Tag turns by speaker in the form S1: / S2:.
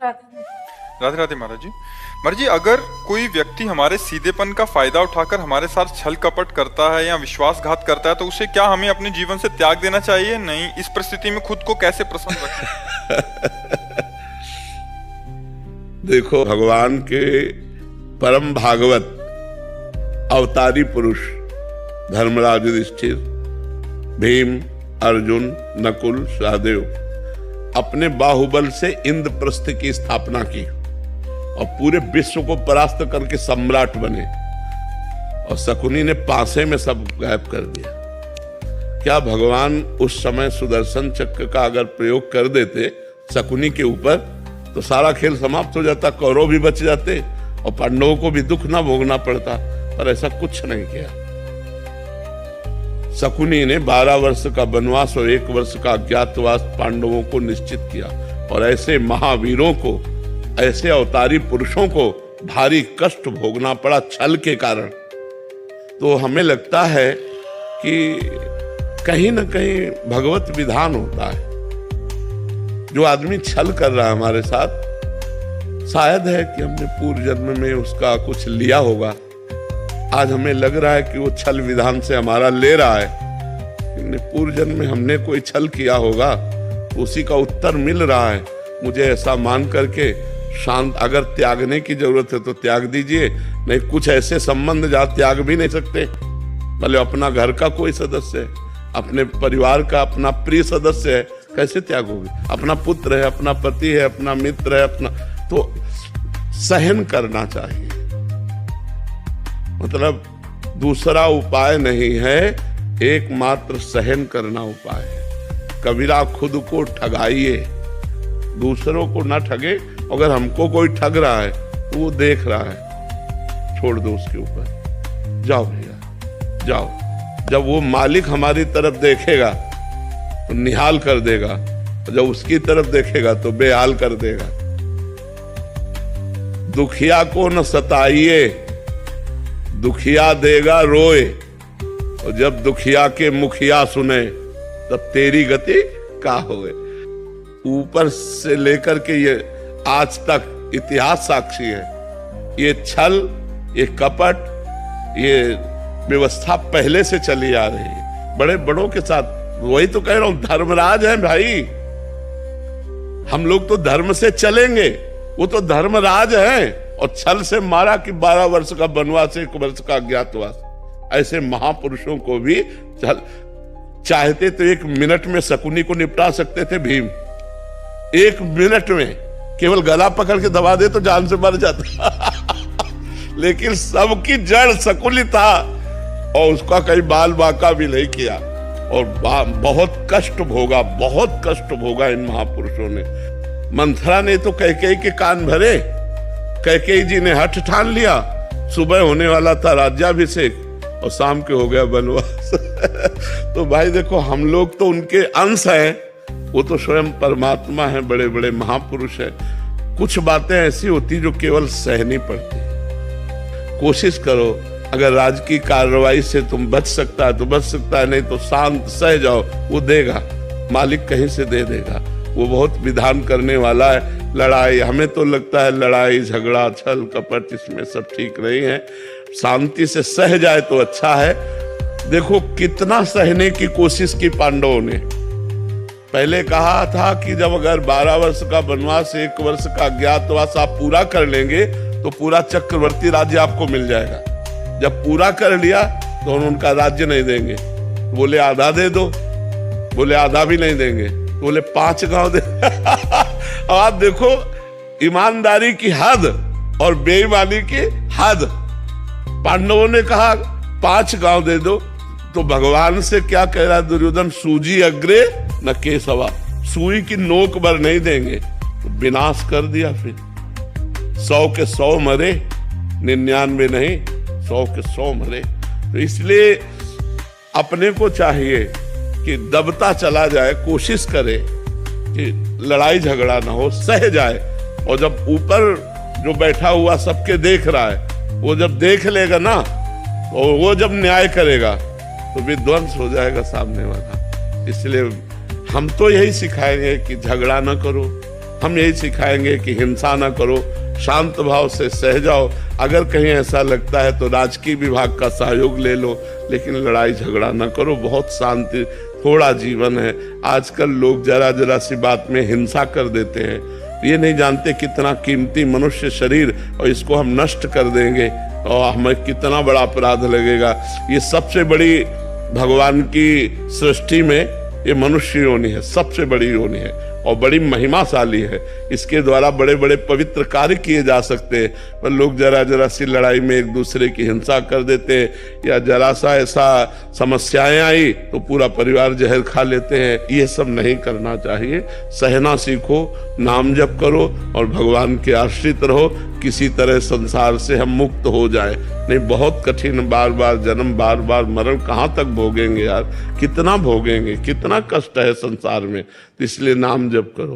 S1: राधे राधे महाराज जी। महाराज जी, अगर कोई व्यक्ति हमारे सीधेपन का फायदा उठाकर हमारे साथ छल कपट करता है या विश्वासघात करता है तो उसे क्या हमें अपने जीवन से त्याग देना चाहिए? नहीं, इस परिस्थिति में खुद को कैसे प्रसन्न रखें?
S2: देखो, भगवान के परम भागवत अवतारी पुरुष धर्मराज युधिष्ठिर, भीम, अर्जुन, नकुल, सहदेव अपने बाहुबल से इंद्रप्रस्थ की स्थापना की और पूरे विश्व को परास्त करके सम्राट बने, और शकुनी ने पासे में सब गायब कर दिया। क्या भगवान उस समय सुदर्शन चक्र का अगर प्रयोग कर देते शकुनी के ऊपर तो सारा खेल समाप्त हो जाता, कौरव भी बच जाते और पांडवों को भी दुख ना भोगना पड़ता, पर ऐसा कुछ नहीं किया। शकुनी ने 12 वर्ष का वनवास और 1 वर्ष का अज्ञातवास पांडवों को निश्चित किया, और ऐसे महावीरों को, ऐसे अवतारी पुरुषों को भारी कष्ट भोगना पड़ा छल के कारण। तो हमें लगता है कि कहीं ना कहीं भगवत विधान होता है। जो आदमी छल कर रहा है हमारे साथ, शायद है कि हमने पूर्व जन्म में उसका कुछ लिया होगा। आज हमें लग रहा है कि वो छल विधान से हमारा ले रहा है, पूर्व जन्म में हमने कोई छल किया होगा तो उसी का उत्तर मिल रहा है। मुझे ऐसा मान करके शांत, अगर त्यागने की जरूरत है तो त्याग दीजिए, नहीं कुछ ऐसे संबंध जहाँ त्याग भी नहीं सकते, भले अपना घर का कोई सदस्य है, अपने परिवार का अपना प्रिय सदस्य है, कैसे त्यागोगे? अपना पुत्र है, अपना पति है, अपना मित्र है, अपना, तो सहन करना चाहिए। मतलब दूसरा उपाय नहीं है, एकमात्र सहन करना उपाय है। कबीरा खुद को ठगाइए, दूसरों को ना ठगे। अगर हमको कोई ठग रहा है तो वो देख रहा है, छोड़ दो उसके ऊपर, जाओ भैया जाओ। जब वो मालिक हमारी तरफ देखेगा तो निहाल कर देगा, और जब उसकी तरफ देखेगा तो बेहाल कर देगा। दुखिया को न सताइए, दुखिया देगा रोए, और जब दुखिया के मुखिया सुने तब तेरी गति का होए। ऊपर से लेकर के ये आज तक इतिहास साक्षी है, ये छल, ये कपट, ये व्यवस्था पहले से चली आ रही है बड़े बड़ों के साथ। वही तो कह रहा हूं, धर्मराज है भाई, हम लोग तो धर्म से चलेंगे, वो तो धर्मराज है। और छल से मारा कि 12 वर्ष का वनवास, 1 वर्ष का अज्ञातवास। ऐसे महापुरुषों को भी छल, चाहते तो 1 मिनट में शकुनी को निपटा सकते थे भीम। 1 मिनट में केवल गला पकड़ के दबा दे तो जान से मर जाता लेकिन सबकी जड़ शकुनी था, और उसका कई बाल बाका भी नहीं किया, और बहुत कष्ट भोगा, बहुत कष्ट भोगा इन महापुरुषों ने। मंथरा ने तो कैकेयी के कान भरे, कैकेयी जी ने हठ ठान लिया, सुबह होने वाला था राज्याभिषेक और शाम के हो गया वनवास तो भाई देखो, हम लोग तो उनके अंश हैं, वो तो स्वयं परमात्मा है, बड़े बड़े महापुरुष है। कुछ बातें ऐसी होती जो केवल सहनी पड़ती। कोशिश करो, अगर राजकीय कार्रवाई से तुम बच सकता है तो बच सकता है, नहीं तो शांत सह जाओ, वो देगा, मालिक कहीं से दे देगा। वो बहुत विधान करने वाला है। लड़ाई, हमें तो लगता है लड़ाई झगड़ा छल कपट इसमें सब ठीक नहीं है, शांति से सह जाए तो अच्छा है। देखो कितना सहने की कोशिश की पांडवों ने। पहले कहा था कि जब अगर 12 वर्ष का वनवास, 1 वर्ष का अज्ञातवास आप पूरा कर लेंगे तो पूरा चक्रवर्ती राज्य आपको मिल जाएगा। जब पूरा कर लिया तो उनका राज्य नहीं देंगे, बोले आधा दे दो, बोले आधा भी नहीं देंगे, बोले 5 गांव दे अब आप देखो ईमानदारी की हद और बेईमानी की हद। पांडवों ने कहा 5 गांव दे दो, तो भगवान से क्या कह रहा है दुर्योधन? सूजी अग्रे न केसवा, सुई की नोक भर नहीं देंगे। तो विनाश कर दिया। फिर 100 के 100 मरे, 99 नहीं, 100 के 100 मरे। तो इसलिए अपने को चाहिए कि दबता चला जाए, कोशिश करे कि लड़ाई झगड़ा ना हो, सह जाए। और जब ऊपर जो बैठा हुआ सबके देख रहा है, वो जब देख लेगा ना, तो वो जब न्याय करेगा तो विध्वंस हो जाएगा सामने वाला। इसलिए हम तो यही सिखाएंगे कि झगड़ा ना करो, हम यही सिखाएंगे कि हिंसा ना करो, शांत भाव से सह जाओ। अगर कहीं ऐसा लगता है तो राजकीय विभाग का सहयोग ले लो, लेकिन लड़ाई झगड़ा ना करो। बहुत शांति थोड़ा जीवन है। आजकल लोग जरा जरा सी बात में हिंसा कर देते हैं। ये नहीं जानते कितना कीमती मनुष्य शरीर, और इसको हम नष्ट कर देंगे और हमें कितना बड़ा अपराध लगेगा। ये सबसे बड़ी भगवान की सृष्टि में ये मनुष्य योनि है, सबसे बड़ी योनि है और बड़ी महिमाशाली है। इसके द्वारा बड़े बड़े पवित्र कार्य किए जा सकते हैं, पर लोग जरा जरा सी लड़ाई में एक दूसरे की हिंसा कर देते हैं, या जरा सा ऐसा समस्याएं आई तो पूरा परिवार जहर खा लेते हैं। ये सब नहीं करना चाहिए। सहना सीखो, नाम जप करो और भगवान के आश्रित रहो। किसी तरह संसार से हम मुक्त हो जाएं। नहीं, बहुत कठिन, बार बार जन्म, बार बार मरण कहाँ तक भोगेंगे यार? कितना भोगेंगे? कितना कष्ट है संसार में। तो इसलिए नाम जप करो।